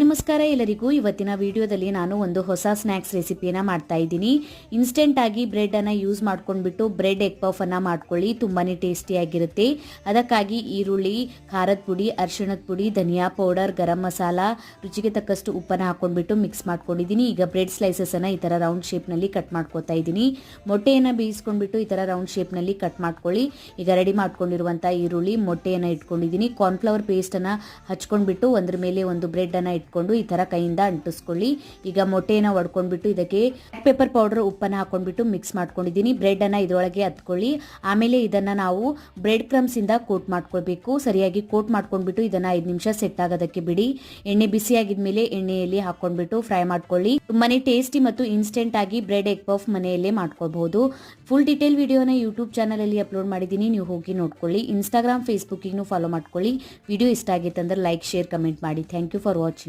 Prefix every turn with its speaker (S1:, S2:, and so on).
S1: ನಮಸ್ಕಾರ ಎಲ್ಲರಿಗೂ. ಇವತ್ತಿನ ವಿಡಿಯೋದಲ್ಲಿ ನಾನು ಒಂದು ಹೊಸ ಸ್ನ್ಯಾಕ್ಸ್ ರೆಸಿಪಿಯನ್ನು ಮಾಡ್ತಾ ಇದ್ದೀನಿ. ಇನ್ಸ್ಟೆಂಟ್ ಆಗಿ ಬ್ರೆಡ್ ಅನ್ನು ಯೂಸ್ ಮಾಡ್ಕೊಂಡ್ಬಿಟ್ಟು ಬ್ರೆಡ್ ಎಗ್ ಪಫ್ ಅನ್ನು ಮಾಡ್ಕೊಳ್ಳಿ. ತುಂಬಾನೇ ಟೇಸ್ಟಿಯಾಗಿರುತ್ತೆ. ಅದಕ್ಕಾಗಿ ಈರುಳ್ಳಿ, ಖಾರದ ಪುಡಿ, ಅರಿಶಿಣದ ಪುಡಿ, ಧನಿಯಾ ಪೌಡರ್, ಗರಂ ಮಸಾಲ, ರುಚಿಗೆ ತಕ್ಕಷ್ಟು ಉಪ್ಪನ್ನು ಹಾಕೊಂಡ್ಬಿಟ್ಟು ಮಿಕ್ಸ್ ಮಾಡ್ಕೊಂಡಿದ್ದೀನಿ. ಈಗ ಬ್ರೆಡ್ ಸ್ಲೈಸಸ್ ಅನ್ನ ಈ ತರ ರೌಂಡ್ ಶೇಪ್ ನಲ್ಲಿ ಕಟ್ ಮಾಡ್ಕೊತಾ ಇದ್ದೀನಿ. ಮೊಟ್ಟೆಯನ್ನು ಬೇಯಿಸ್ಕೊಂಡ್ಬಿಟ್ಟು ಈ ತರ ರೌಂಡ್ ಶೇಪ್ ನಲ್ಲಿ ಕಟ್ ಮಾಡ್ಕೊಳ್ಳಿ. ಈಗ ರೆಡಿ ಮಾಡ್ಕೊಂಡಿರುವಂತಹ ಈರುಳ್ಳಿ, ಮೊಟ್ಟೆಯನ್ನು ಇಟ್ಕೊಂಡಿದ್ದೀನಿ. ಕಾರ್ನ್ಫ್ಲವರ್ ಪೇಸ್ಟ್ ಅನ್ನ ಹಚ್ಕೊಂಡ್ಬಿಟ್ಟು ಒಂದ್ರ ಮೇಲೆ ಒಂದು ಬ್ರೆಡ್ ಅನ್ನ ಇಟ್ಕೊಂಡು ಈ ತರ ಕೈಯಿಂದ ಅಂಟಿಸ್ಕೊಳ್ಳಿ. ಈಗ ಮೊಟ್ಟೆಯನ್ನು ಒಡ್ಕೊಂಡ್ಬಿಟ್ಟು ಇದಕ್ಕೆ ಪೆಪ್ಪರ್ ಪೌಡರ್, ಉಪ್ಪನ್ನು ಹಾಕೊಂಡ್ಬಿಟ್ಟು ಮಿಕ್ಸ್ ಮಾಡ್ಕೊಂಡಿದ್ದೀನಿ. ಬ್ರೆಡ್ ಅನ್ನ ಇದರೊಳಗೆ ಹತ್ಕೊಳ್ಳಿ. ಆಮೇಲೆ ಇದನ್ನ ನಾವು ಬ್ರೆಡ್ ಕ್ರಮ್ಸ್ ಇಂದ ಕೋಟ್ ಮಾಡ್ಕೊಳ್ಬೇಕು. ಸರಿಯಾಗಿ ಕೋಟ್ ಮಾಡ್ಕೊಂಡ್ಬಿಟ್ಟು ಇದನ್ನ 5 ನಿಮಿಷ ಸೆಟ್ ಆಗೋದಕ್ಕೆ ಬಿಡಿ. ಎಣ್ಣೆ ಬಿಸಿ ಆಗಿದ್ಮೇಲೆ ಎಣ್ಣೆಯಲ್ಲಿ ಹಾಕೊಂಡ್ಬಿಟ್ಟು ಫ್ರೈ ಮಾಡ್ಕೊಳ್ಳಿ. ತುಂಬಾನೇ ಟೇಸ್ಟಿ ಮತ್ತು ಇನ್ಸ್ಟೆಂಟ್ ಆಗಿ ಬ್ರೆಡ್ ಎಗ್ ಪಫ್ ಮನೆಯಲ್ಲೇ ಮಾಡ್ಕೊಳ್ಬಹುದು. ಫುಲ್ ಡೀಟೇಲ್ ವಿಡಿಯೋನ ಯೂಟ್ಯೂಬ್ ಚಾನಲ್ ಅಲ್ಲಿ ಅಪ್ಲೋಡ್ ಮಾಡಿದ್ದೀನಿ, ನೀವು ಹೋಗಿ ನೋಡ್ಕೊಳ್ಳಿ. ಇನ್ಸ್ಟಾಗ್ರಾಮ್, ಫೇಸ್ಬುಕ್ ಫಾಲೋ ಮಾಡ್ಕೊಳ್ಳಿ. ವಿಡಿಯೋ ಇಷ್ಟ ಆಗಿತ್ತು ಅಂದ್ರೆ ಲೈಕ್, ಶೇರ್, ಕಮೆಂಟ್ ಮಾಡಿ. Thank you for watching.